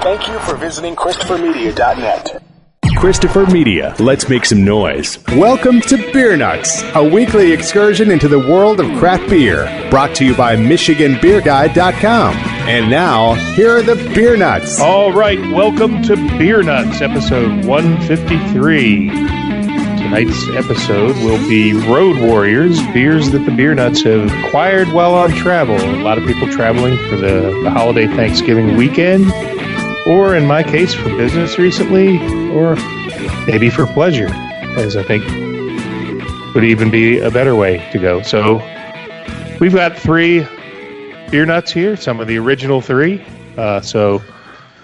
Thank you for visiting ChristopherMedia.net. Christopher Media, let's make some noise. Welcome to Beer Nuts, a weekly excursion into the world of craft beer, brought to you by MichiganBeerGuide.com. And now, here are the Beer Nuts. All right, welcome to Beer Nuts, episode 153. Tonight's episode will be Road Warriors, beers that the Beer Nuts have acquired while on travel. A lot of people traveling for the holiday Thanksgiving weekend, or in my case, for business recently, or maybe for pleasure, as I think would even be a better way to go. So we've got 3 Beer Nuts here, some of the original 3. So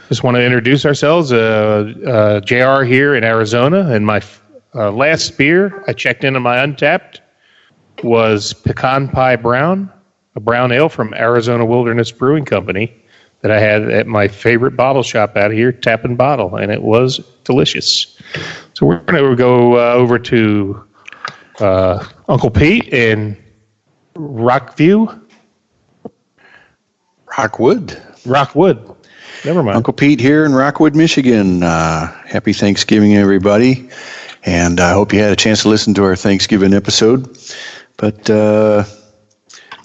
just want to introduce ourselves. JR here in Arizona, and my last beer I checked in on my Untapped was Pecan Pie Brown, a brown ale from Arizona Wilderness Brewing Company that I had at my favorite bottle shop out here, Tap and Bottle, and it was delicious. So we're going to go over to Uncle Pete in Rockwood. Never mind. Uncle Pete here in Rockwood, Michigan. Happy Thanksgiving, everybody. And I hope you had a chance to listen to our Thanksgiving episode. But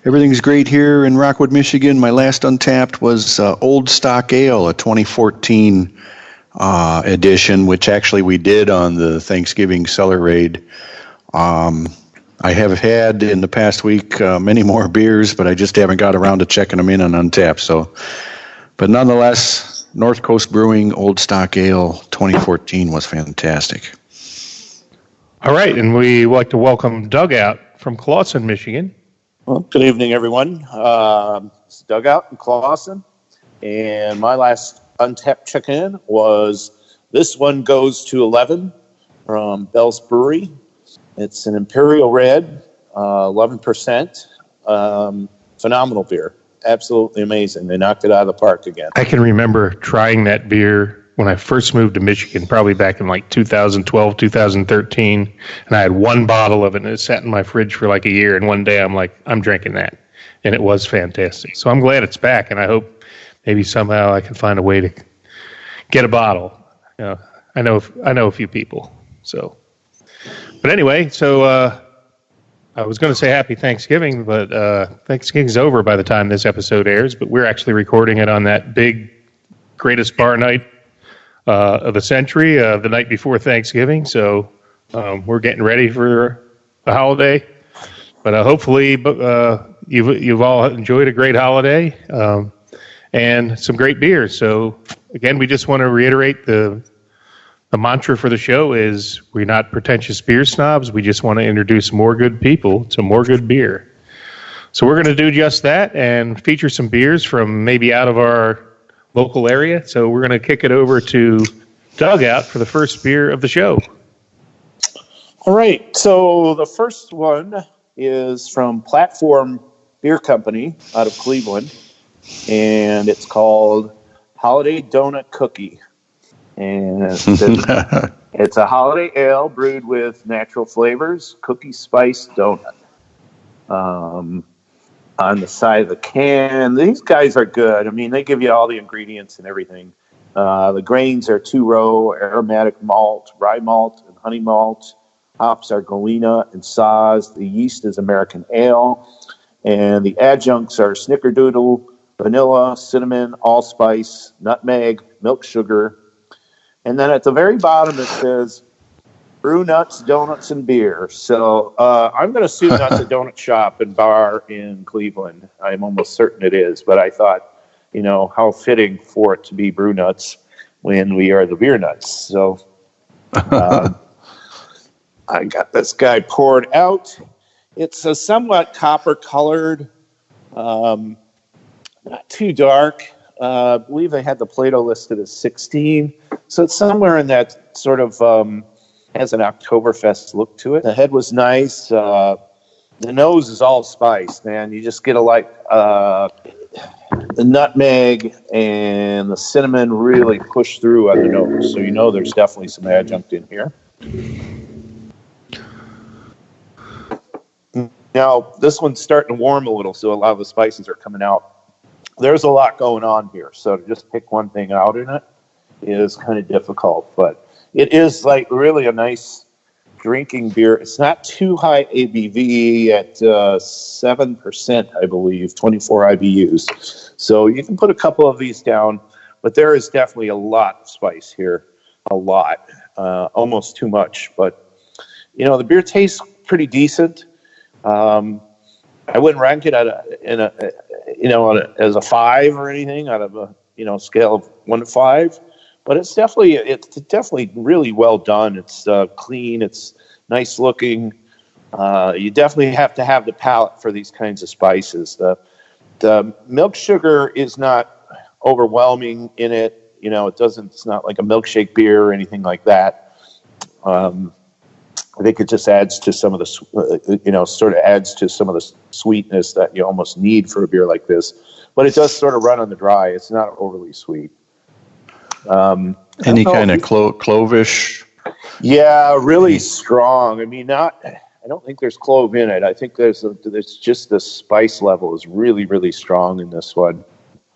everything's great here in Rockwood, Michigan. My last Untapped was Old Stock Ale, a 2014 edition, which actually we did on the Thanksgiving Cellar Raid. I have had in the past week many more beers, but I just haven't got around to checking them in on Untapped. But nonetheless, North Coast Brewing Old Stock Ale 2014 was fantastic. All right, and we would like to welcome Doug out from Clawson, Michigan. Well, good evening, everyone. It's Doug out in Clawson, and my last Untapped check-in was this one goes to 11 from Bell's Brewery. It's an Imperial Red, 11%. Phenomenal beer. Absolutely amazing. They knocked it out of the park again. I can remember trying that beer when I first moved to Michigan, probably back in like 2012, 2013, and I had one bottle of it, and it sat in my fridge for like a year, and one day I'm like, I'm drinking that, and it was fantastic. So I'm glad it's back, and I hope maybe somehow I can find a way to get a bottle. I know a few people. So, but anyway, so I was going to say Happy Thanksgiving, but Thanksgiving's over by the time this episode airs. But we're actually recording it on that big, greatest bar night of the century, the night before Thanksgiving. So we're getting ready for the holiday. But hopefully you've all enjoyed a great holiday and some great beers. So again, we just want to reiterate the mantra for the show is we're not pretentious beer snobs. We just want to introduce more good people to more good beer. So we're going to do just that and feature some beers from maybe out of our local area. So we're going to kick it over to Doug out for the first beer of the show. All right. So the first one is from Platform Beer Company out of Cleveland, and it's called Holiday Donut Cookie. And it's a holiday ale brewed with natural flavors, cookie spice donut. On the side of the can, these guys are good. I mean, they give you all the ingredients and everything. The grains are 2-row aromatic malt, rye malt, and honey malt. Hops are Galena and Saaz. The yeast is American ale. And the adjuncts are snickerdoodle, vanilla, cinnamon, allspice, nutmeg, milk sugar. And then at the very bottom it says, brew nuts, donuts, and beer. So I'm going to assume that's a donut shop and bar in Cleveland. I'm almost certain it is. But I thought, how fitting for it to be brew nuts when we are the beer nuts. So I got this guy poured out. It's a somewhat copper-colored, not too dark. I believe they had the Plato listed as 16. So it's somewhere in that sort of has an Oktoberfest look to it. The head was nice. The nose is all spice, man. You just get the nutmeg and the cinnamon really push through on the nose. So there's definitely some adjunct in here. Now, this one's starting to warm a little, so a lot of the spices are coming out. there's a lot going on here. So to just pick one thing out in it is kind of difficult. But it is like really a nice drinking beer. It's not too high ABV at 7%, I believe, 24 IBUs. So you can put a couple of these down, but there is definitely a lot of spice here, a lot, almost too much. But the beer tastes pretty decent. I wouldn't rank it as a 5 or anything out of a scale of 1 to 5. But it's definitely really well done. It's clean. It's nice looking. You definitely have to have the palate for these kinds of spices. The milk sugar is not overwhelming in it. It's not like a milkshake beer or anything like that. I think it just adds to some of the, adds to some of the sweetness that you almost need for a beer like this. But it does sort of run on the dry. It's not overly sweet. Any kind of clovish? Yeah, really strong. I mean, I don't think there's clove in it. I think there's just the spice level is really, really strong in this one.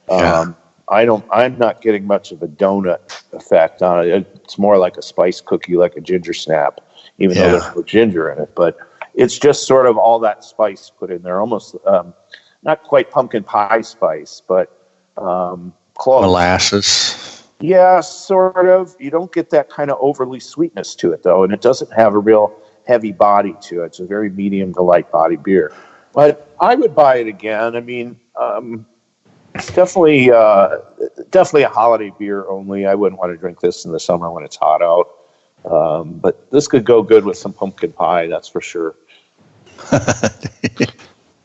Yeah. I'm not getting much of a donut effect on it. It's more like a spice cookie, like a ginger snap, even though there's no ginger in it. But it's just sort of all that spice put in there, almost not quite pumpkin pie spice, but clove. Molasses. Yeah, sort of. You don't get that kind of overly sweetness to it, though, and it doesn't have a real heavy body to it. It's a very medium to light body beer. But I would buy it again. I mean, it's definitely a holiday beer only. I wouldn't want to drink this in the summer when it's hot out. But this could go good with some pumpkin pie, that's for sure.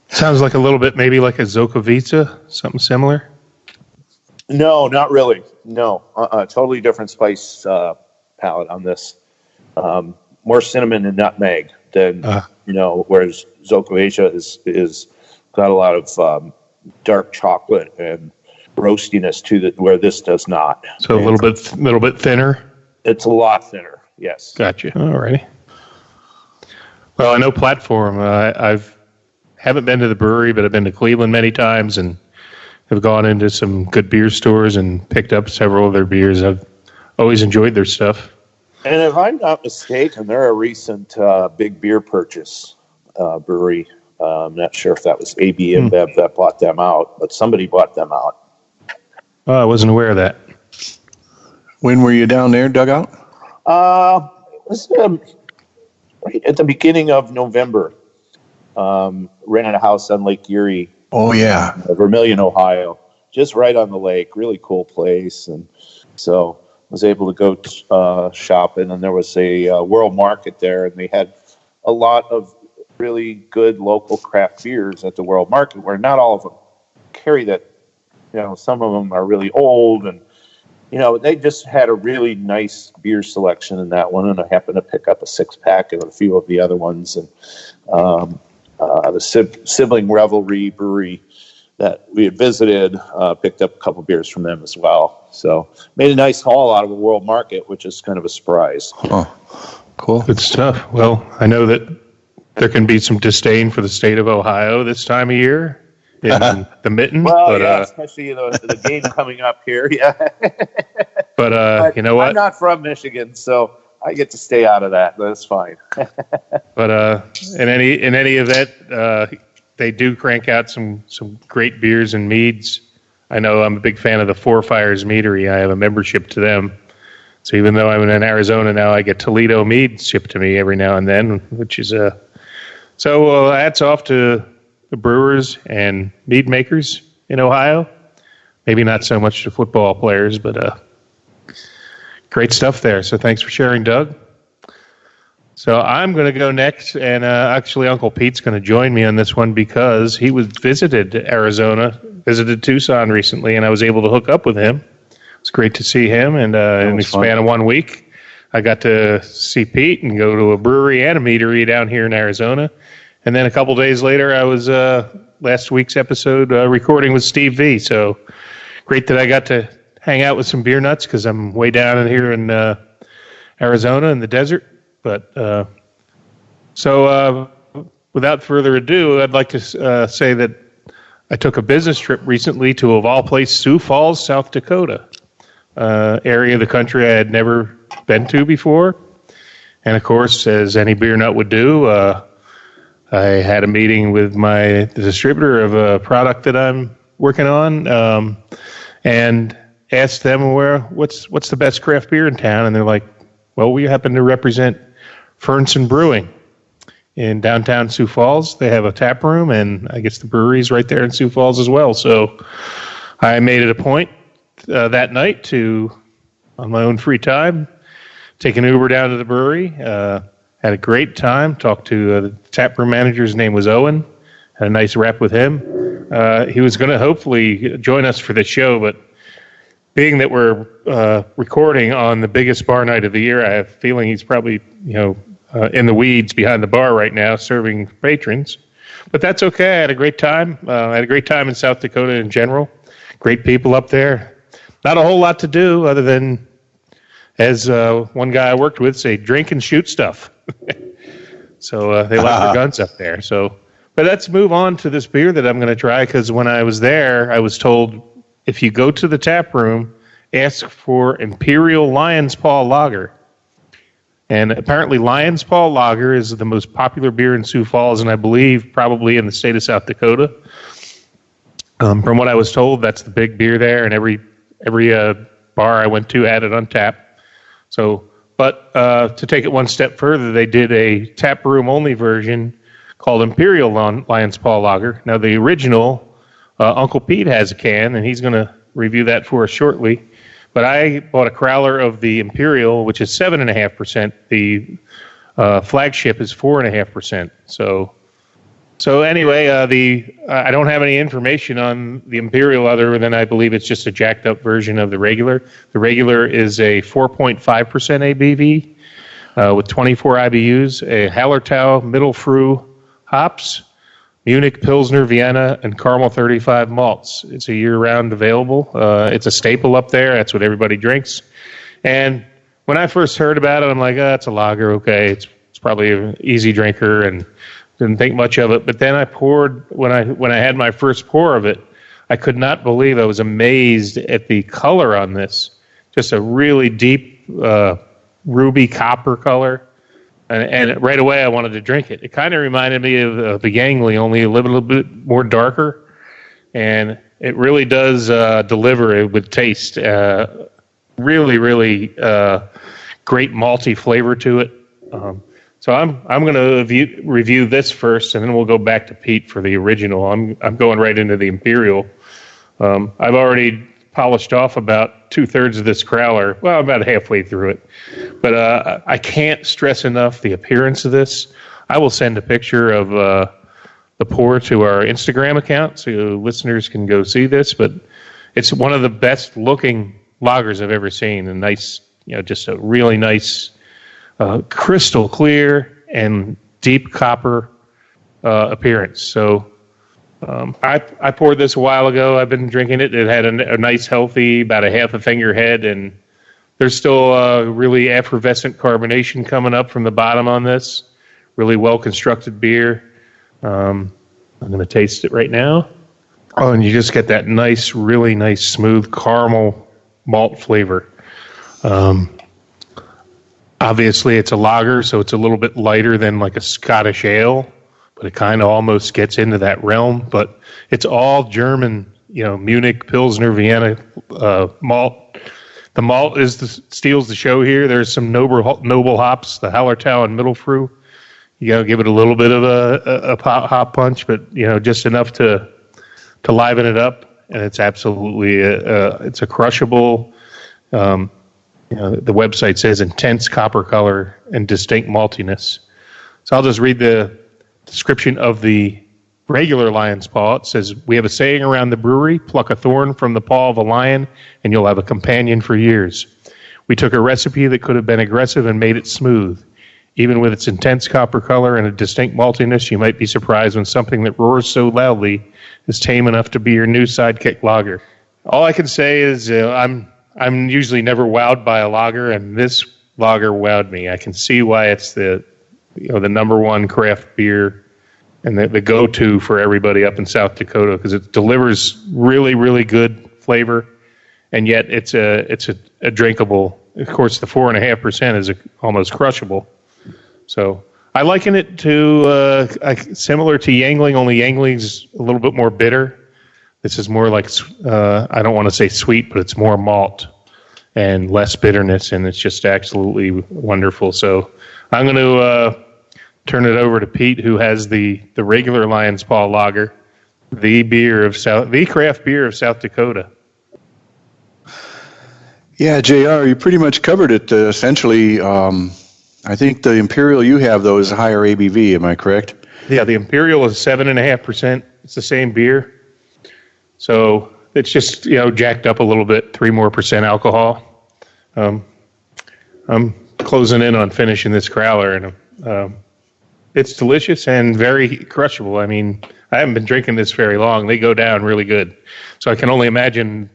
Sounds like a little bit maybe like a Zokovica, something similar. No, not really. No, totally different spice palette on this. More cinnamon and nutmeg than whereas Zokovica is got a lot of dark chocolate and roastiness to it, where this does not. So a little bit thinner. It's a lot thinner. Yes. Gotcha. Alrighty. Well, I know Platform. Haven't been to the brewery, but I've been to Cleveland many times and have gone into some good beer stores and picked up several of their beers. I've always enjoyed their stuff. And if I'm not mistaken, they're a recent big beer purchase brewery. I'm not sure if that was AB InBev that bought them out, but somebody bought them out. Oh, I wasn't aware of that. When were you down there, Dugout? It was right at the beginning of November. Rented a house on Lake Erie. Oh, yeah. Vermilion, Ohio. Just right on the lake. Really cool place. And so I was able to go shopping, and there was a World Market there, and they had a lot of really good local craft beers at the World Market, where not all of them carry that. Some of them are really old, and they just had a really nice beer selection in that one, and I happened to pick up a 6-pack of a few of the other ones. And the Sibling Revelry Brewery that we had visited picked up a couple beers from them as well. So made a nice haul out of the World Market, which is kind of a surprise. Oh, cool. Good stuff. Well, I know that there can be some disdain for the state of Ohio this time of year in the Mitten. Well, but, especially the game coming up here. Yeah. But you know what? I'm not from Michigan, so I get to stay out of that. That's fine. But in any event, they do crank out some great beers and meads. I know I'm a big fan of the Four Fires Meadery. I have a membership to them. So even though I'm in Arizona now, I get Toledo mead shipped to me every now and then, which is so hats off to the brewers and mead makers in Ohio. Maybe not so much to football players, but great stuff there. So thanks for sharing, Doug. So I'm going to go next, and actually Uncle Pete's going to join me on this one because he visited Tucson recently, and I was able to hook up with him. It's great to see him, and in the span of 1 week, I got to see Pete and go to a brewery and a meadery down here in Arizona. And then a couple days later, I was last week's episode recording with Steve V. So great that I got to hang out with some beer nuts because I'm way down in here in Arizona in the desert. But so without further ado, I'd like to say that I took a business trip recently to, of all places, Sioux Falls, South Dakota, area of the country I had never been to before. And of course, as any beer nut would do, I had a meeting with the distributor of a product that I'm working on, and asked them what's the best craft beer in town, and they're like, well, we happen to represent Fernson Brewing in downtown Sioux Falls. They have a tap room, and I guess the brewery's right there in Sioux Falls as well. So I made it a point that night to, on my own free time, take an Uber down to the brewery. Had a great time. Talked to the tap room manager. His name was Owen. Had a nice rap with him. He was going to hopefully join us for the show, but being that we're recording on the biggest bar night of the year, I have a feeling he's probably in the weeds behind the bar right now serving patrons. But that's okay. I had a great time. I had a great time in South Dakota in general. Great people up there. Not a whole lot to do other than, as one guy I worked with say, drink and shoot stuff. So they like their guns up there. But let's move on to this beer that I'm going to try, because when I was there, I was told if you go to the tap room, ask for Imperial Lion's Paw Lager. And apparently Lion's Paw Lager is the most popular beer in Sioux Falls, and I believe probably in the state of South Dakota. From what I was told, that's the big beer there, and every bar I went to had it on tap. But to take it one step further, they did a tap room only version called Imperial Lion's Paw Lager. Now the original, Uncle Pete has a can, and he's going to review that for us shortly. But I bought a crowler of the Imperial, which is 7.5%. The flagship is 4.5%. So anyway, I don't have any information on the Imperial other than I believe it's just a jacked up version of the regular. The regular is a 4.5% ABV with 24 IBUs, a Hallertau Middle Früh hops, Munich Pilsner, Vienna, and Caramel 35 malts. It's a year-round available. It's a staple up there. That's what everybody drinks. And when I first heard about it, I'm like, it's a lager. Okay, it's probably an easy drinker, and didn't think much of it. But then I poured, when I had my first pour of it, I could not believe, I was amazed at the color on this. Just a really deep ruby copper color. And right away I wanted to drink it. It kind of reminded me of the Yangli, only a little bit more darker. And it really does deliver with taste. Really, really great malty flavor to it. So I'm going to review this first, and then we'll go back to Pete for the original. I'm going right into the Imperial. I've already polished off about 2/3 of this crowler. Well, about halfway through it. But I can't stress enough the appearance of this. I will send a picture of the pour to our Instagram account so listeners can go see this. But it's one of the best looking lagers I've ever seen. A nice, just a really nice, crystal clear and deep copper appearance. So I poured this a while ago. I've been drinking it. It had a nice, healthy, about a half a finger head, and there's still really effervescent carbonation coming up from the bottom on this. Really well-constructed beer. I'm going to taste it right now. Oh, and you just get that nice, really nice, smooth caramel malt flavor. Obviously, it's a lager, so it's a little bit lighter than like a Scottish ale, but it kind of almost gets into that realm. But it's all German, Munich, Pilsner, Vienna malt. The malt steals the show here. There's some noble hops, the Hallertau and Middle Früh. You got to give it a little bit of a hop punch, but just enough to liven it up. And it's absolutely it's a crushable. The website says intense copper color and distinct maltiness. So I'll just read the description of the regular lion's paw. It says, "We have a saying around the brewery, pluck a thorn from the paw of a lion and you'll have a companion for years. We took a recipe that could have been aggressive and made it smooth. Even with its intense copper color and a distinct maltiness, you might be surprised when something that roars so loudly is tame enough to be your new sidekick lager." All I can say is I'm usually never wowed by a lager, and this lager wowed me. I can see why it's the number one craft beer and the go-to for everybody up in South Dakota, because it delivers really, really good flavor, and yet it's a drinkable. Of course, the 4.5% is almost crushable. So I liken it to similar to Yangling, only Yangling's a little bit more bitter. This is more like, I don't want to say sweet, but it's more malt and less bitterness, and it's just absolutely wonderful. So I'm going to turn it over to Pete, who has the regular Lion's Paw Lager, the craft beer of South Dakota. Yeah, JR, you pretty much covered it. Essentially, I think the Imperial you have, though, is a higher ABV. Am I correct? Yeah, the Imperial is 7.5%. It's the same beer. So it's just, jacked up a little bit, 3% more alcohol. I'm closing in on finishing this growler, and it's delicious and very crushable. I mean, I haven't been drinking this very long. They go down really good. So I can only imagine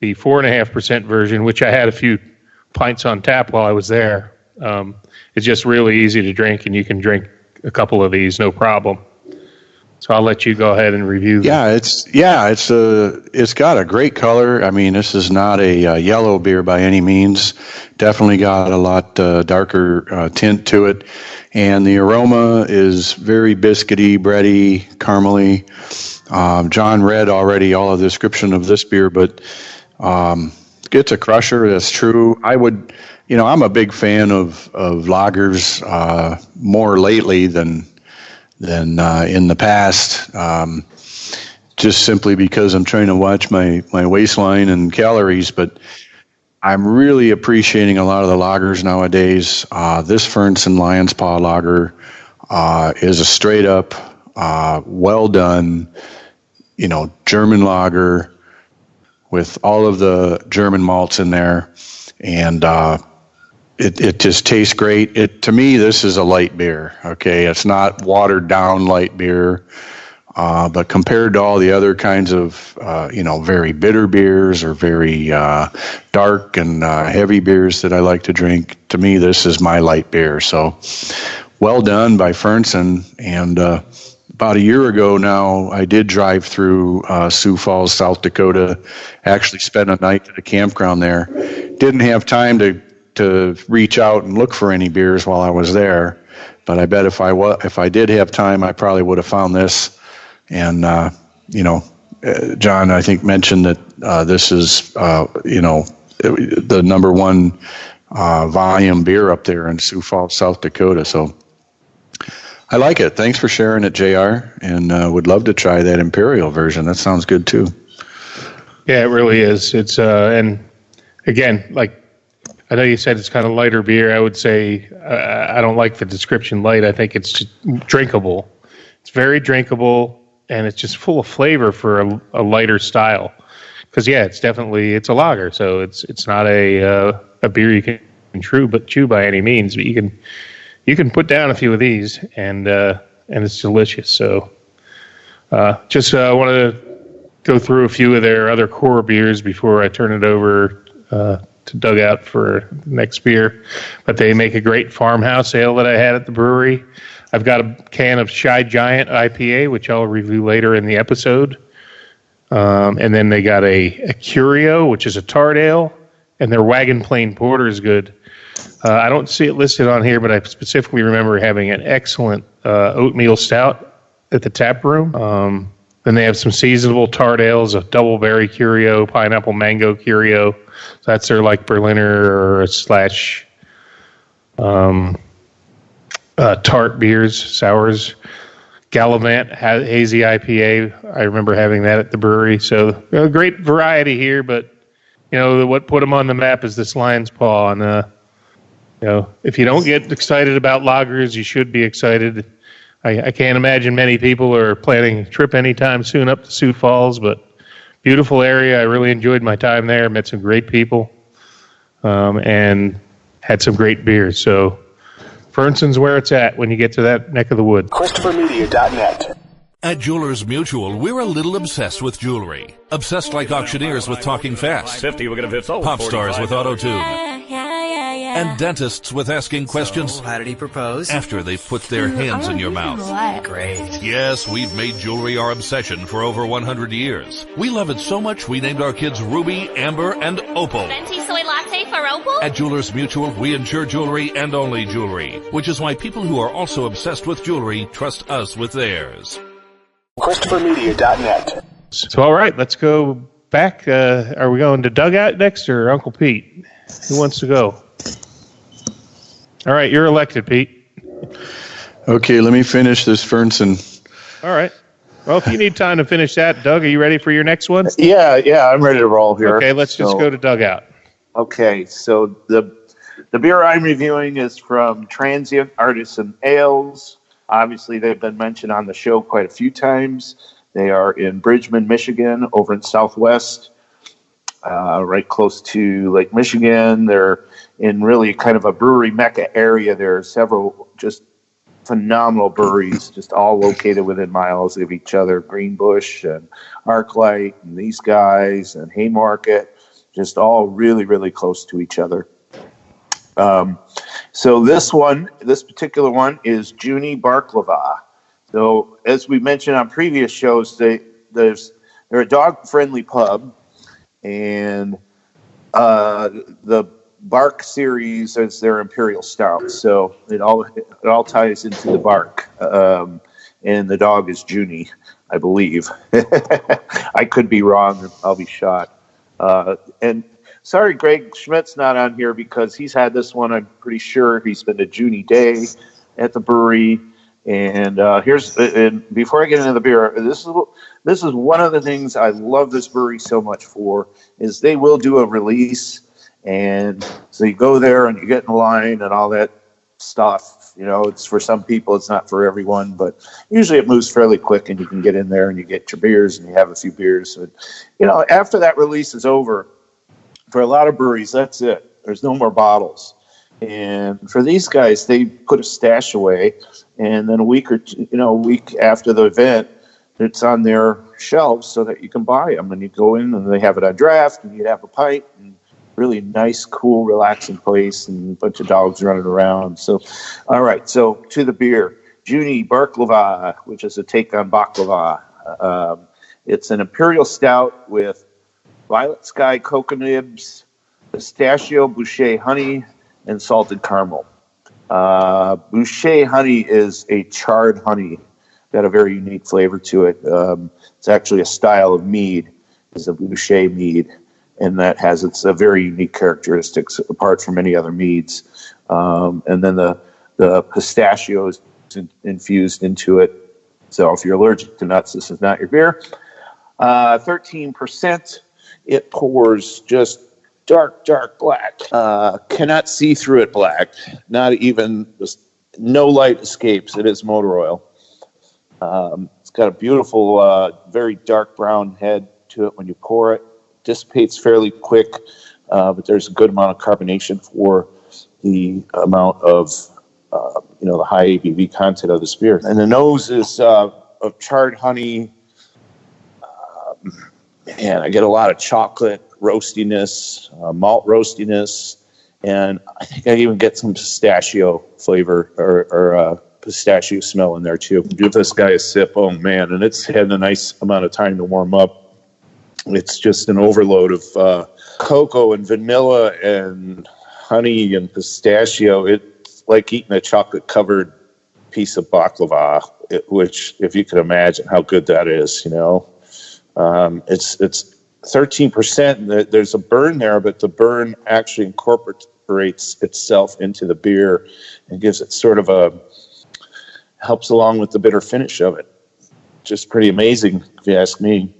the 4.5% version, which I had a few pints on tap while I was there. It's just really easy to drink, and you can drink a couple of these, no problem. So I'll let you go ahead and review. It's got a great color. I mean, this is not a yellow beer by any means. Definitely got a lot darker tint to it, and the aroma is very biscuity, bready, caramely. John read already all of the description of this beer, but it's a crusher. That's true. I would, I'm a big fan of lagers more lately than in the past, just simply because I'm trying to watch my waistline and calories, but I'm really appreciating a lot of the lagers nowadays. This Fernson Lion's Paw Lager is a straight up, well done, German lager with all of the German malts in there, and It just tastes great. To me, this is a light beer. Okay, it's not watered down light beer, but compared to all the other kinds of very bitter beers or very dark and heavy beers that I like to drink, to me this is my light beer. So, well done by Fernson. And about a year ago now, I did drive through Sioux Falls, South Dakota. Actually, spent a night at a campground there. Didn't have time to reach out and look for any beers while I was there, but I bet if I did have time, I probably would have found this. And John, I think, mentioned that this is the number one volume beer up there in Sioux Falls, South Dakota. So I like it. Thanks for sharing it, JR, and would love to try that Imperial version. That sounds good too. Yeah, it really is. It's and again, like, I know you said it's kind of lighter beer. I would say I don't like the description light. I think it's just drinkable. It's very drinkable, and it's just full of flavor for a lighter style. Because it's a lager, so it's not a beer you can chew by any means. But you can put down a few of these, and it's delicious. So just want to go through a few of their other core beers before I turn it over to Dugout for the next beer. But they make a great farmhouse ale that I had at the brewery. I've got a can of Shy Giant IPA, which I'll review later in the episode. And then they got a Curio, which is a tart ale, and their Wagon Plain Porter is good. I don't see it listed on here, but I specifically remember having an excellent oatmeal stout at the tap room. Then they have some seasonable tart ales, a double berry Curio, pineapple mango Curio. So that's their Berliner / tart beers, sours. Gallivant hazy IPA. I remember having that at the brewery. So great variety here, but what put them on the map is this Lion's Paw. And if you don't get excited about lagers, you should be excited. I can't imagine many people are planning a trip anytime soon up to Sioux Falls, but beautiful area. I really enjoyed my time there. Met some great people, and had some great beers. So Fernson's where it's at when you get to that neck of the woods. ChristopherMedia.net. At Jewelers Mutual, we're a little obsessed with jewelry. Obsessed like auctioneers with talking fast. 50, we're going to fit Pop stars with auto-tune. And dentists with asking questions. So, how did he propose? After they've put their hands in your mouth. Great. Yes, we've made jewelry our obsession for over 100 years. We love it so much we named our kids Ruby, Amber, and Opal. Venti soy latte for Opal? At Jewelers Mutual, we insure jewelry and only jewelry, which is why people who are also obsessed with jewelry trust us with theirs. ChristopherMedia.net. So, all right, let's go back. Are we going to Dugout next or Uncle Pete? Who wants to go? All right, you're elected, Pete. Okay, let me finish this Fernson. All right. Well, if you need time to finish that, Doug, are you ready for your next one? Yeah, I'm ready to roll here. Okay, let's just go to Dugout. Okay, so the beer I'm reviewing is from Transient Artisan Ales. Obviously, they've been mentioned on the show quite a few times. They are in Bridgman, Michigan, over in Southwest, right close to Lake Michigan. They're in really kind of a brewery mecca area. There are several just phenomenal breweries, just all located within miles of each other. Greenbush and Arclight and these guys and Haymarket, just all really, really close to each other. So this particular one is Junie Baklava. So as we mentioned on previous shows, they're a dog-friendly pub, and the Bark series is their Imperial Stout. So it all ties into the Bark, and the dog is Junie, I believe. I could be wrong. I'll be shot. And sorry, Greg Schmidt's not on here because he's had this one. I'm pretty sure he's been to Junie Day at the brewery. And and before I get into the beer, this is one of the things I love this brewery so much for, is they will do a release, and so you go there and you get in line and all that stuff. You know, it's for some people, it's not for everyone, but usually it moves fairly quick, and you can get in there and you get your beers and you have a few beers. And, you know, after that release is over, for a lot of breweries, that's it. There's no more bottles. And for these guys, they put a stash away, and then a week after the event, it's on their shelves so that you can buy them. And you go in, and they have it on draft, and you have a pint, and really nice, cool, relaxing place, and a bunch of dogs running around. So, all right, so to the beer. Junie Baklava, which is a take on baklava. It's an imperial stout with violet sky cocoa nibs, pistachio boucher honey, and salted caramel. Boucher honey is a charred honey. Got a very unique flavor to it. It's actually a style of mead, is a Boucher mead, and that has its very unique characteristics apart from any other meads. And then the pistachio is infused into it. So if you're allergic to nuts, this is not your beer. 13%. It pours just dark black. Cannot see through it black. Not even, just no light escapes. It is motor oil. It's got a beautiful, very dark brown head to it when you pour it. Dissipates fairly quick, but there's a good amount of carbonation for the amount of, the high ABV content of this beer. And the nose is of charred honey. Man, I get a lot of chocolate roastiness, malt roastiness, and I think I even get some pistachio flavor or pistachio smell in there too. Give this guy a sip, oh man, and it's had a nice amount of time to warm up. It's just an overload of cocoa and vanilla and honey and pistachio. It's like eating a chocolate-covered piece of baklava, which, if you could imagine how good that is, It's 13%. There's a burn there, but the burn actually incorporates itself into the beer and gives it sort of helps along with the bitter finish of it. Just pretty amazing, if you ask me.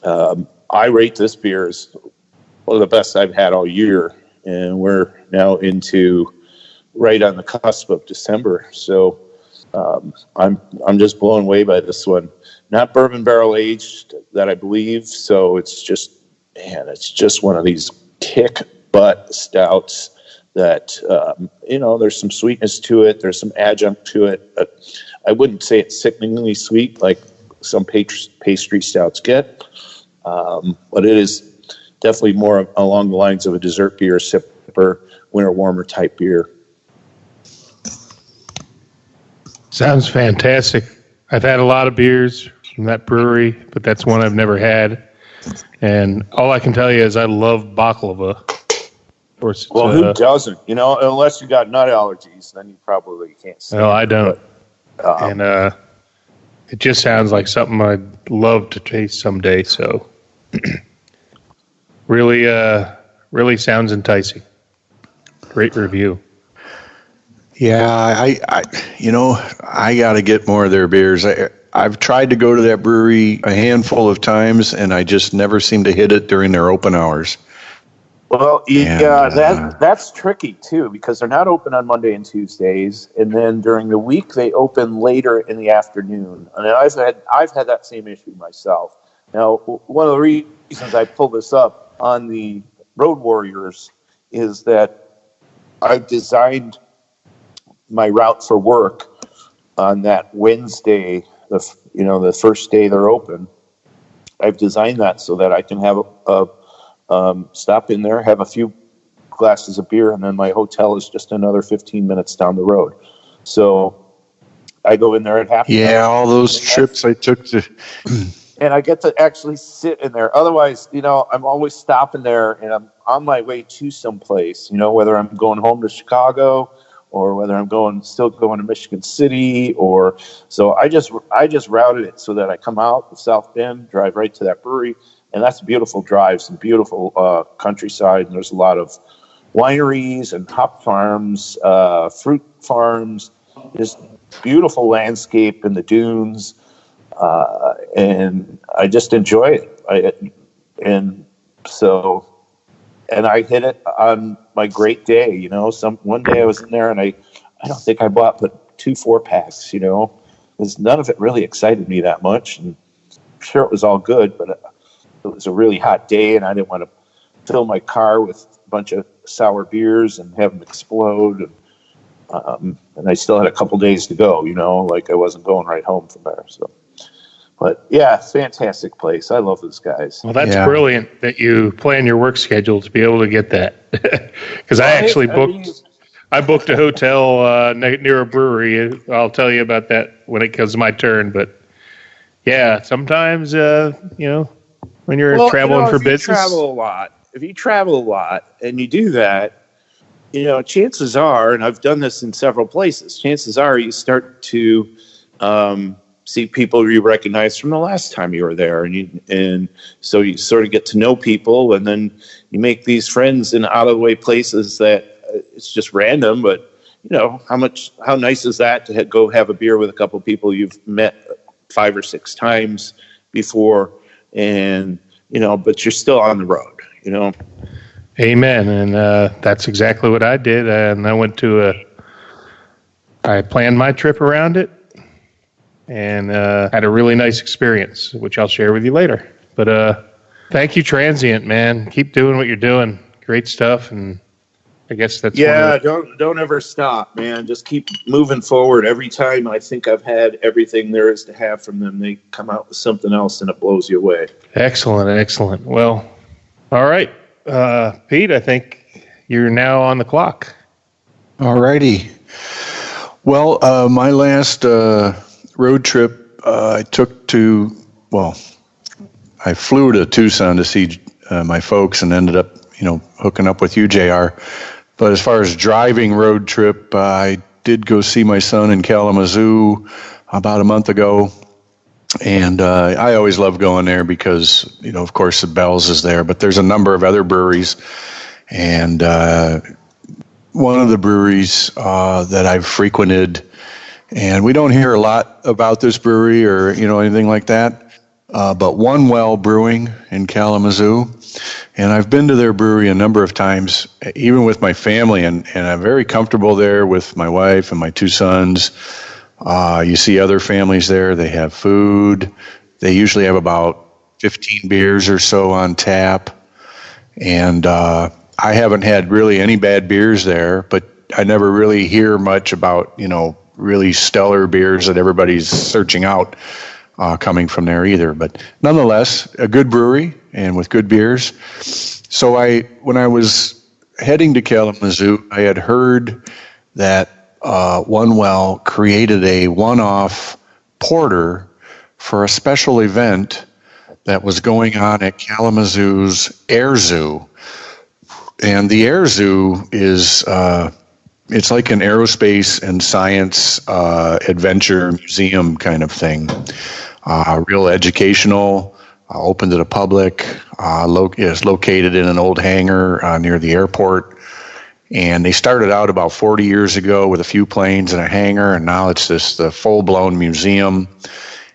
I rate this beer as one of the best I've had all year, and we're now into right on the cusp of December. So I'm just blown away by this one. Not bourbon barrel aged, that I believe. So it's just one of these kick butt stouts that there's some sweetness to it. There's some adjunct to it. I wouldn't say it's sickeningly sweet like some pastry stouts get, but it is definitely more along the lines of a dessert beer. Sip or winter warmer type beer. Sounds fantastic. I've had a lot of beers from that brewery, but that's one I've never had. And all I can tell you is I love baklava. Of course, well, who doesn't? You know, unless you got nut allergies, then you probably can't stand it. No, I don't. But, and it just sounds like something I'd love to taste someday. So, really sounds enticing. Great review. Yeah, I got to get more of their beers. I've tried to go to that brewery a handful of times, and I just never seem to hit it during their open hours. Well, that's tricky too, because they're not open on Monday and Tuesdays, and then during the week they open later in the afternoon. And I've had that same issue myself. Now, one of the reasons I pulled this up on the Road Warriors is that I've designed my route for work on that Wednesday, the first day they're open. I've designed that so that I can have stop in there, have a few glasses of beer, and then my hotel is just another 15 minutes down the road. So I go in there at half. Yeah, all those trips I took to. And I get to actually sit in there. Otherwise, I'm always stopping there, and I'm on my way to someplace, whether I'm going home to Chicago or whether I'm still going to Michigan City, so I just routed it so that I come out of South Bend, drive right to that brewery, and that's a beautiful drive, some beautiful countryside, and there's a lot of wineries and hop farms, fruit farms, just beautiful landscape in the dunes, and I just enjoy it. And I hit it on my great day, one day I was in there and I don't think I bought but 2 4-packs, because none of it really excited me that much. And I'm sure it was all good, but it was a really hot day and I didn't want to fill my car with a bunch of sour beers and have them explode. And I still had a couple days to go, like I wasn't going right home from there. So. But yeah, fantastic place. I love those guys. Well, that's brilliant that you plan your work schedule to be able to get that. Because I actually booked a hotel near a brewery. I'll tell you about that when it comes my turn. But yeah, sometimes when you're traveling for business, if you travel a lot and you do that, chances are, and I've done this in several places. Chances are you start to see people you recognize from the last time you were there, and so you sort of get to know people, and then you make these friends in out of the way places that it's just random, but how nice is that to go have a beer with a couple of people you've met 5 or 6 times before, and but you're still on the road, Amen. And that's exactly what I did, and I planned my trip around it. And had a really nice experience, which I'll share with you later. But Thank you, Transient, man. Keep doing what you're doing. Great stuff, and I guess that's don't ever stop, man. Just keep moving forward. Every time I think I've had everything there is to have from them, they come out with something else, and it blows you away. Excellent. Well, all right, Pete. I think you're now on the clock. All righty. Well, my last road trip I took to, I flew to Tucson to see my folks and ended up, hooking up with you, JR. But as far as driving road trip, I did go see my son in Kalamazoo about a month ago. And I always love going there because, of course, the Bell's is there, but there's a number of other breweries. And one of the breweries that I've frequented, and we don't hear a lot about this brewery or, anything like that, but One Well Brewing in Kalamazoo. And I've been to their brewery a number of times, even with my family, and I'm very comfortable there with my wife and my 2 sons. You see other families there. They have food. They usually have about 15 beers or so on tap. And I haven't had really any bad beers there, but I never really hear much about, really stellar beers that everybody's searching out coming from there either. But nonetheless, a good brewery and with good beers. So when I was heading to Kalamazoo, I had heard that One Well created a one-off porter for a special event that was going on at Kalamazoo's Air Zoo. And the Air Zoo is, it's like an aerospace and science adventure museum kind of thing. Real educational, open to the public, is located in an old hangar near the airport. And they started out about 40 years ago with a few planes and a hangar, and now it's the full-blown museum.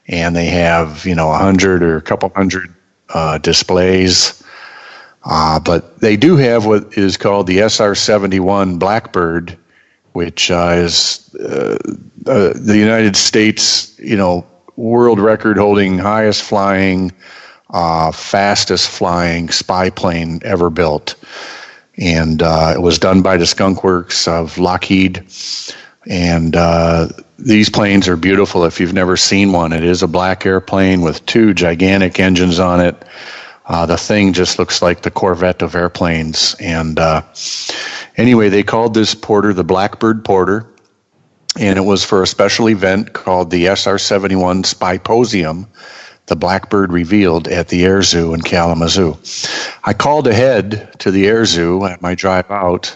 And they have, 100 or a couple hundred displays. But they do have what is called the SR-71 Blackbird, which is the United States, world record holding, highest flying, fastest flying spy plane ever built. And it was done by the Skunk Works of Lockheed. And these planes are beautiful if you've never seen one. It is a black airplane with two gigantic engines on it. The thing just looks like the Corvette of airplanes. And anyway, they called this porter the Blackbird Porter. And it was for a special event called the SR-71 Spyposium, the Blackbird Revealed at the Air Zoo in Kalamazoo. I called ahead to the Air Zoo at my drive out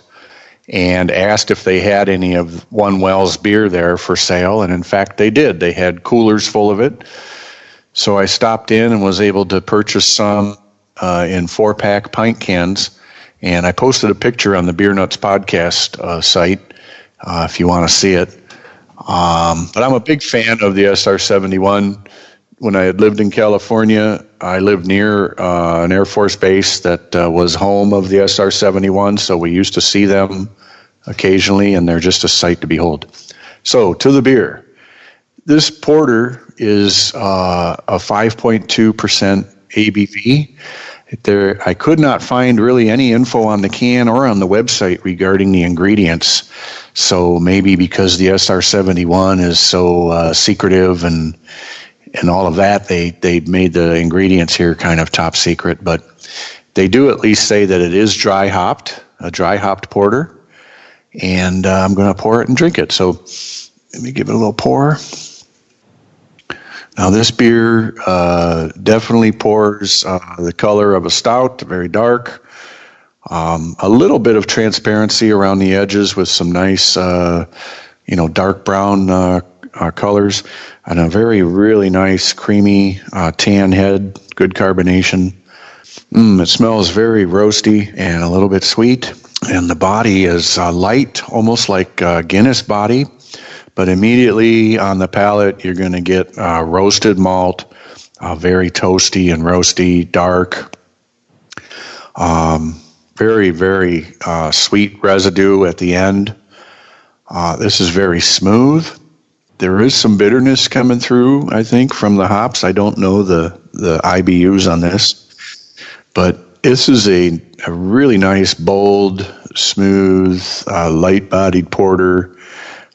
and asked if they had any of One Well's beer there for sale, and in fact they did. They had coolers full of it. So I stopped in and was able to purchase some in 4-pack pint cans, and I posted a picture on the Beer Nuts podcast site if you want to see it. But I'm a big fan of the SR-71. When I had lived in California, I lived near an Air Force base that was home of the SR-71, so we used to see them occasionally, and they're just a sight to behold. So, to the beer. This porter is a 5.2% ABV. I could not find really any info on the can or on the website regarding the ingredients, so maybe because the SR-71 is so secretive and all of that, they made the ingredients here kind of top secret, but they do at least say that it is a dry hopped porter, and I'm going to pour it and drink it. So let me give it a little pour. Now this beer definitely pours the color of a stout, very dark, a little bit of transparency around the edges with some nice, dark brown colors, and a really nice creamy tan head, good carbonation. It smells very roasty and a little bit sweet, and the body is light, almost like Guinness body, but immediately on the palate you're going to get roasted malt, very toasty and roasty, dark, very, very sweet residue at the end. This is very smooth. There is some bitterness coming through, I think, from the hops. I don't know the IBUs on this, but this is a really nice, bold, smooth, light-bodied porter.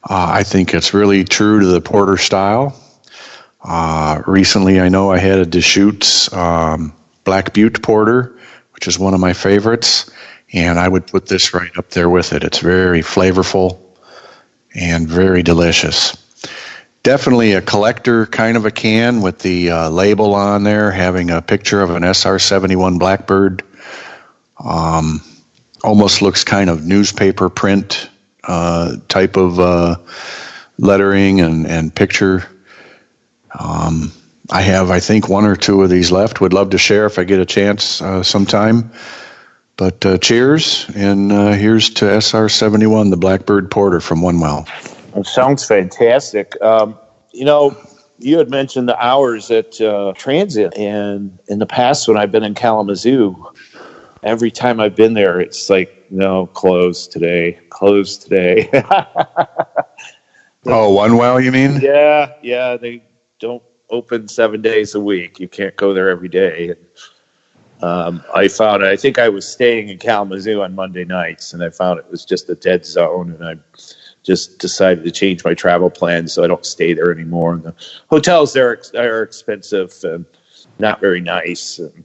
I think it's really true to the porter style. Recently, I know I had a Deschutes Black Butte Porter, which is one of my favorites, and I would put this right up there with it. It's very flavorful and very delicious. Definitely a collector kind of a can with the label on there, having a picture of an SR-71 Blackbird. Almost looks kind of newspaper print type of lettering and picture. I have, I think, one or two of these left. Would love to share if I get a chance sometime. But cheers, and here's to SR-71, the Blackbird Porter from One Well. It sounds fantastic. You had mentioned the hours at transit, and in the past when I've been in Kalamazoo, every time I've been there, it's like, no, closed today. Oh, One Well, you mean? Yeah, they don't open 7 days a week. You can't go there every day. I think I was staying in Kalamazoo on Monday nights, and I found it was just a dead zone, and I just decided to change my travel plans so I don't stay there anymore. And the hotels there are expensive and not very nice. And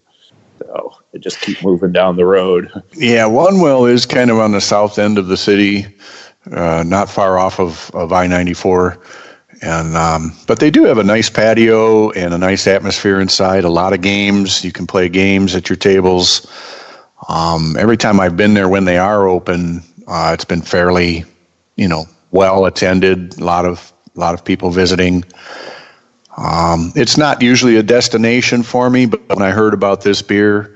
So they just keep moving down the road. Yeah, One Well is kind of on the south end of the city, not far off of I-94. And but they do have a nice patio and a nice atmosphere inside. A lot of games. You can play games at your tables. Every time I've been there when they are open, it's been fairly, well attended. A lot of people visiting. It's not usually a destination for me, but when I heard about this beer,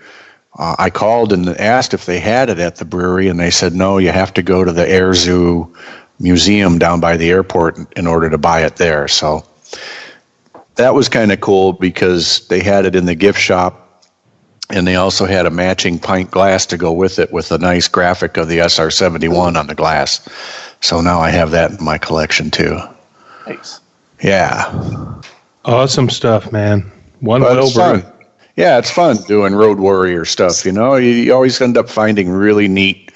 I called and asked if they had it at the brewery, and they said no. You have to go to the Air Zoo Museum down by the airport in order to buy it there. So that was kind of cool because they had it in the gift shop, and they also had a matching pint glass to go with it with a nice graphic of the SR-71 on the glass. So now I have that in my collection too. Nice. Yeah. Awesome stuff, man. It's fun. Yeah, it's fun doing Road Warrior stuff. You always end up finding really neat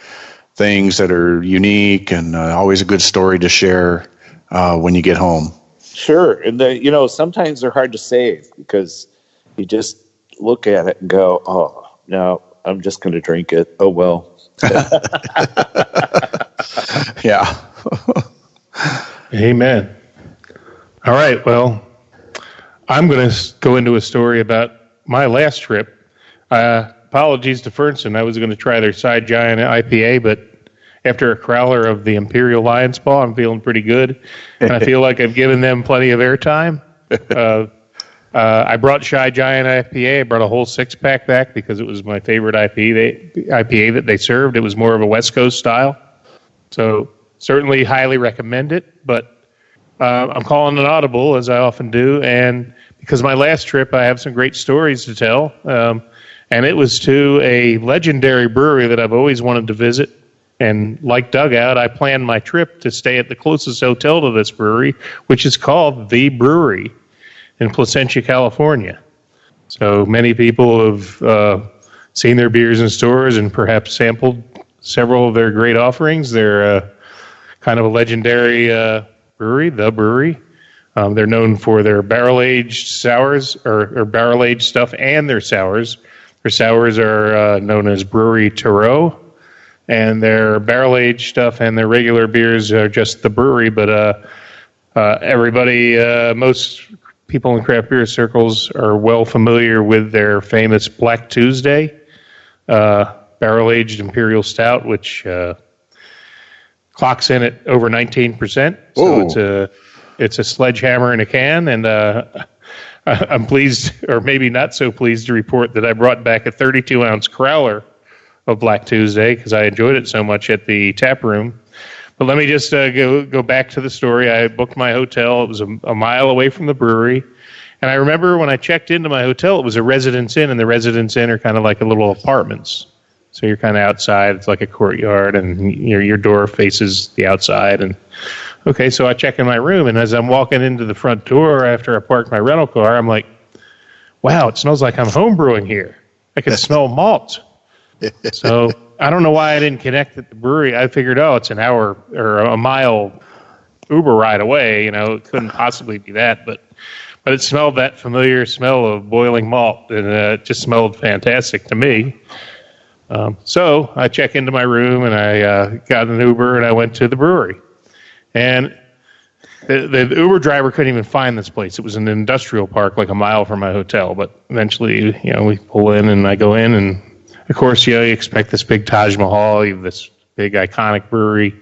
things that are unique and always a good story to share when you get home. Sure. And sometimes they're hard to save because you just look at it and go, oh, no, I'm just going to drink it. Oh, well. Yeah. Amen. All right. Well, I'm going to go into a story about my last trip. Apologies to Fernson. I was going to try their Side Giant IPA, but after a crowler of the Imperial Lion's Paw, I'm feeling pretty good. And I feel like I've given them plenty of airtime. I brought Shy Giant IPA. I brought a whole 6-pack back because it was my favorite IPA that they served. It was more of a West Coast style. So certainly highly recommend it. But I'm calling an audible, as I often do. And because my last trip, I have some great stories to tell. And it was to a legendary brewery that I've always wanted to visit. And like Dugout, I planned my trip to stay at the closest hotel to this brewery, which is called The Brewery in Placentia, California. So many people have seen their beers in stores and perhaps sampled several of their great offerings. They're kind of a legendary brewery, The Brewery. They're known for their barrel-aged sours or barrel-aged stuff and their sours. Their sours are known as Brewery Tarot. And their barrel-aged stuff and their regular beers are just The Brewery. But most people in craft beer circles are well familiar with their famous Black Tuesday barrel-aged Imperial Stout, which clocks in at over 19%. So it's a sledgehammer in a can. And I'm pleased, or maybe not so pleased, to report that I brought back a 32-ounce crowler of Black Tuesday because I enjoyed it so much at the tap room. But let me just go back to the story. I booked my hotel. It was a mile away from the brewery. And I remember when I checked into my hotel, it was a Residence Inn, and the Residence Inn are kind of like a little apartments. So you're kind of outside. It's like a courtyard, and your door faces the outside. And okay, so I check in my room, and as I'm walking into the front door after I parked my rental car, I'm like, wow, it smells like I'm home brewing here. I can smell malt. So I don't know why I didn't connect at the brewery. I figured, it's an hour or a mile Uber ride away. It couldn't possibly be that, but it smelled that familiar smell of boiling malt, and it just smelled fantastic to me. So I check into my room, and I got an Uber, and I went to the brewery. And the Uber driver couldn't even find this place. It was an industrial park like a mile from my hotel. But eventually, we pull in, and I go in, and of course, you expect this big Taj Mahal, you have this big iconic brewery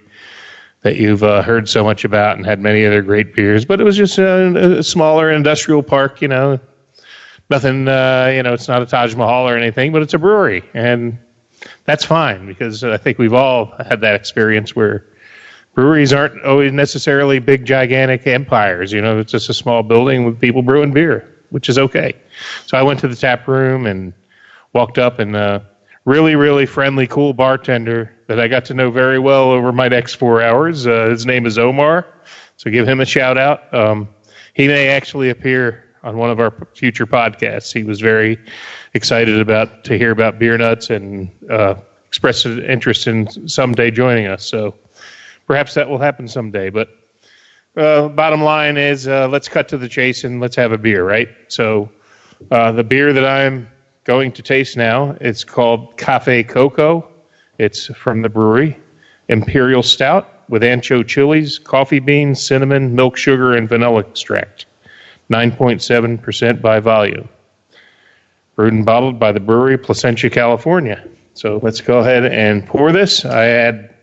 that you've heard so much about and had many other great beers. But it was just a smaller industrial park, nothing, it's not a Taj Mahal or anything, but it's a brewery. And that's fine because I think we've all had that experience where breweries aren't always necessarily big, gigantic empires. It's just a small building with people brewing beer, which is okay. So I went to the tap room and walked up, and really, really friendly, cool bartender that I got to know very well over my next 4 hours. His name is Omar, so give him a shout out. He may actually appear on one of our future podcasts. He was very excited to hear about Beer Nuts and expressed an interest in someday joining us. So perhaps that will happen someday. But bottom line is, let's cut to the chase and let's have a beer, right? So the beer that I'm going to taste now. It's called Cafe Coco. It's from the brewery. Imperial Stout with ancho chilies, coffee beans, cinnamon, milk sugar, and vanilla extract. 9.7% by volume. Brewed and bottled by the brewery, Placentia, California. So let's go ahead and pour this. I had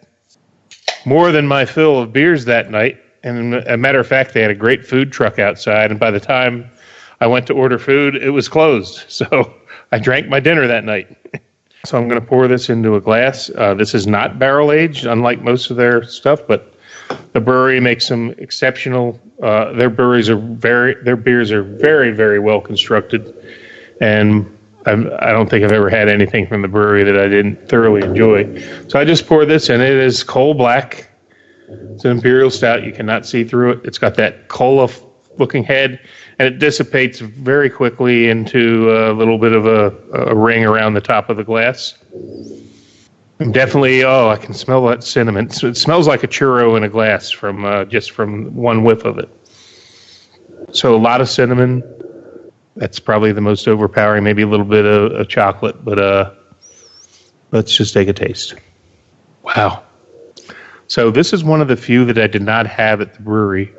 more than my fill of beers that night. And as a matter of fact, they had a great food truck outside. And by the time I went to order food, it was closed. So I drank my dinner that night. So I'm going to pour this into a glass. This is not barrel aged, unlike most of their stuff, but the brewery makes some exceptional. Their beers are very, very well constructed, and I don't think I've ever had anything from the brewery that I didn't thoroughly enjoy. So I just poured this, and it is coal black. It's an imperial stout. You cannot see through it. It's got that cola-looking head, and it dissipates very quickly into a little bit of a ring around the top of the glass. Definitely, I can smell that cinnamon. So it smells like a churro in a glass from just from one whiff of it. So a lot of cinnamon. That's probably the most overpowering. Maybe a little bit of chocolate, but let's just take a taste. Wow. So this is one of the few that I did not have at the brewery.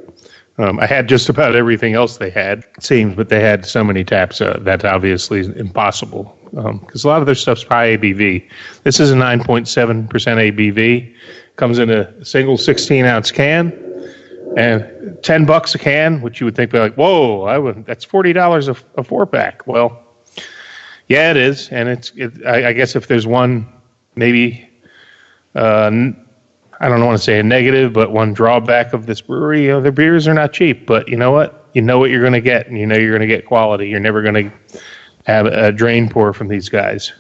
I had just about everything else they had, it seems, but they had so many taps that obviously is impossible because a lot of their stuff's high ABV. This is a 9.7% ABV. Comes in a single 16-ounce can, and $10 a can, which you would think like, whoa, that's $40 a 4-pack. Well, yeah, it is, and I guess if there's one maybe. I don't want to say a negative, but one drawback of this brewery, their beers are not cheap. But you know what? You know what you're going to get, and you know you're going to get quality. You're never going to have a drain pour from these guys.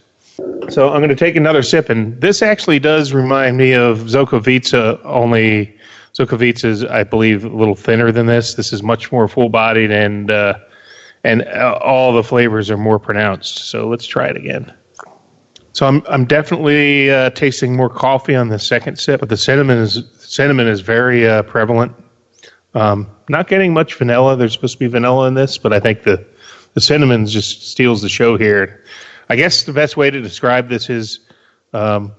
So I'm going to take another sip, and this actually does remind me of Zokovica, only Zokovica is, I believe, a little thinner than this. This is much more full-bodied, and all the flavors are more pronounced. So let's try it again. So I'm definitely tasting more coffee on the second sip, but the cinnamon is very prevalent. Not getting much vanilla. There's supposed to be vanilla in this, but I think the cinnamon just steals the show here. I guess the best way to describe this is kind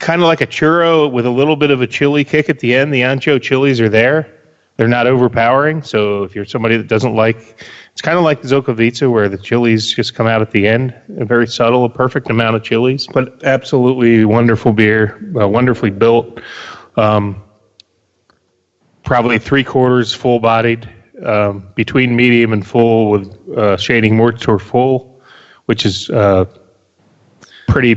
of like a churro with a little bit of a chili kick at the end. The ancho chilies are there. They're not overpowering. So if you're somebody that doesn't like, it's kind of like the Zokovica where the chilies just come out at the end. A very subtle, a perfect amount of chilies, but absolutely wonderful beer, wonderfully built. Probably 3/4 full-bodied, between medium and full with shading more toward full, which is pretty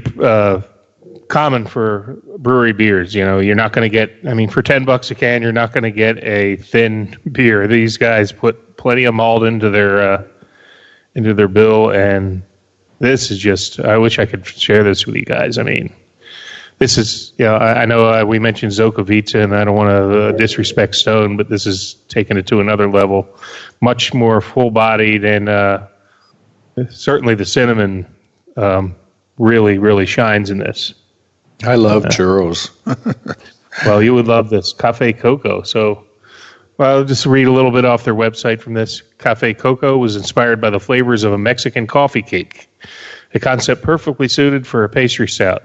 common for brewery beers. You know, you're not going to get, for $10 a can, you're not going to get a thin beer. These guys put plenty of malt into their bill, and this is just, I wish I could share this with you guys. This is, I know we mentioned Zokovica, and I don't want to disrespect Stone, but this is taking it to another level. Much more full-bodied, and certainly the cinnamon really, really shines in this. I love churros. Well, you would love this. Cafe Coco. So, I'll just read a little bit off their website from this. Cafe Coco was inspired by the flavors of a Mexican coffee cake, a concept perfectly suited for a pastry stout.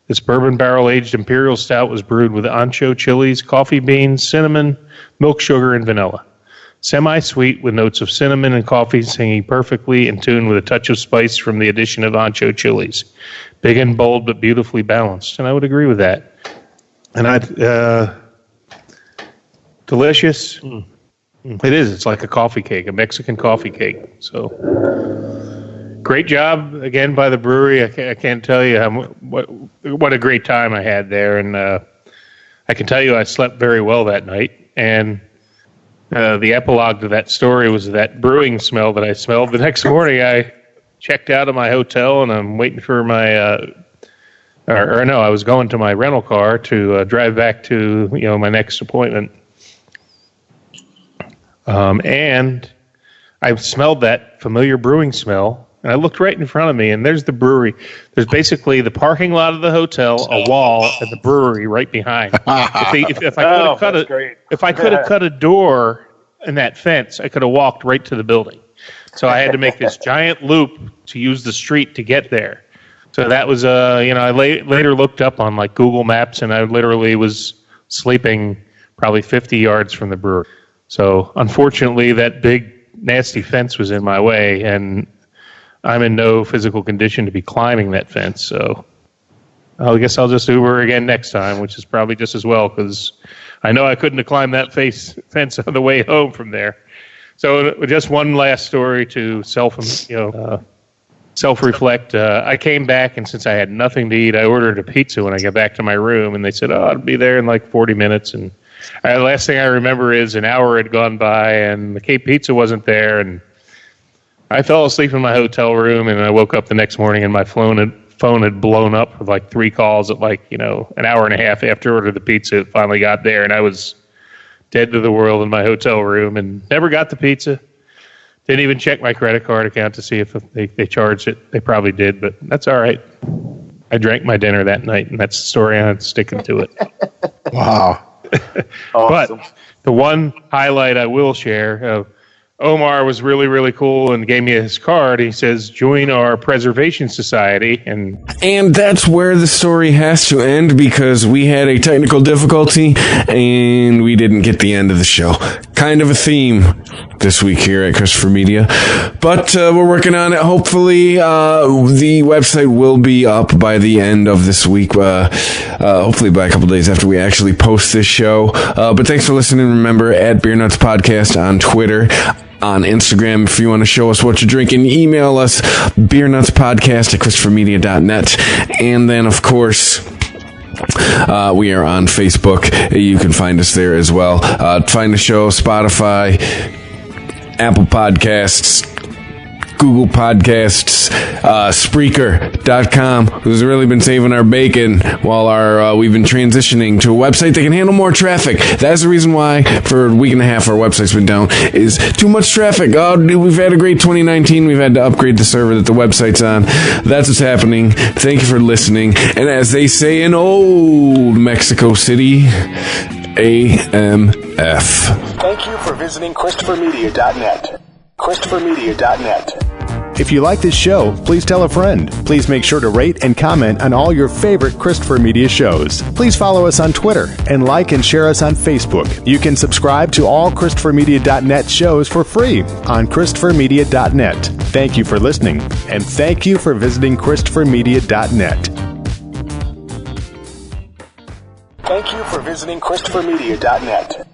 This bourbon barrel-aged imperial stout was brewed with ancho chilies, coffee beans, cinnamon, milk sugar, and vanilla. Semi-sweet with notes of cinnamon and coffee singing perfectly in tune with a touch of spice from the addition of ancho chilies. Big and bold, but beautifully balanced. And I would agree with that. And delicious. It is. It's like a coffee cake, a Mexican coffee cake. So great job again by the brewery. I can't tell you what a great time I had there. And I can tell you I slept very well that night. And the epilogue to that story was that brewing smell that I smelled. The next morning, I checked out of my hotel, and I'm waiting for my, I was going to my rental car to drive back to, my next appointment. And I smelled that familiar brewing smell, and I looked right in front of me, and there's the brewery. There's basically the parking lot of the hotel, a wall, and the brewery right behind. If I could have cut a door in that fence, I could have walked right to the building. So I had to make this giant loop to use the street to get there. So that was, I later looked up on like Google Maps, and I literally was sleeping probably 50 yards from the brewery. So unfortunately, that big nasty fence was in my way, and I'm in no physical condition to be climbing that fence. So I guess I'll just Uber again next time, which is probably just as well, because I know I couldn't have climbed that fence on the way home from there. So just one last story to self-reflect. I came back, and since I had nothing to eat, I ordered a pizza when I got back to my room, and they said, it'll be there in like 40 minutes. And the last thing I remember is an hour had gone by, and the Cape Pizza wasn't there, and I fell asleep in my hotel room, and I woke up the next morning, and my phone had blown up with like 3 calls at like, an hour and a half after I ordered the pizza. It finally got there, and I was dead to the world in my hotel room and never got the pizza. Didn't even check my credit card account to see if they charged it. They probably did, but that's all right. I drank my dinner that night, and that's the story. I'm sticking to it. Wow. Awesome. But the one highlight I will share, Omar was really, really cool and gave me his card. He says, join our preservation society. And that's where the story has to end, because we had a technical difficulty and we didn't get the end of the show. Kind of a theme this week here at Christopher Media. But we're working on it. Hopefully the website will be up by the end of this week. Hopefully by a couple days after we actually post this show. But thanks for listening. Remember, at Beer Nuts Podcast on Twitter, on Instagram. If you want to show us what you're drinking, email us, beernutspodcast@christophermedia.net. And then, of course, we are on Facebook. You can find us there as well. Find the show, Spotify, Apple Podcasts, Google Podcasts, Spreaker.com, who's really been saving our bacon while we've been transitioning to a website that can handle more traffic. That's the reason why for a week and a half our website's been down, is too much traffic. We've had a great 2019. We've had to upgrade the server that the website's on. That's what's happening. Thank you for listening. And as they say in old Mexico City, AMF. Thank you for visiting ChristopherMedia.net. ChristopherMedia.net. If you like this show, please tell a friend. Please make sure to rate and comment on all your favorite Christopher Media shows. Please follow us on Twitter and like and share us on Facebook. You can subscribe to all ChristopherMedia.net shows for free on ChristopherMedia.net. Thank you for listening, and thank you for visiting ChristopherMedia.net. Thank you for visiting ChristopherMedia.net.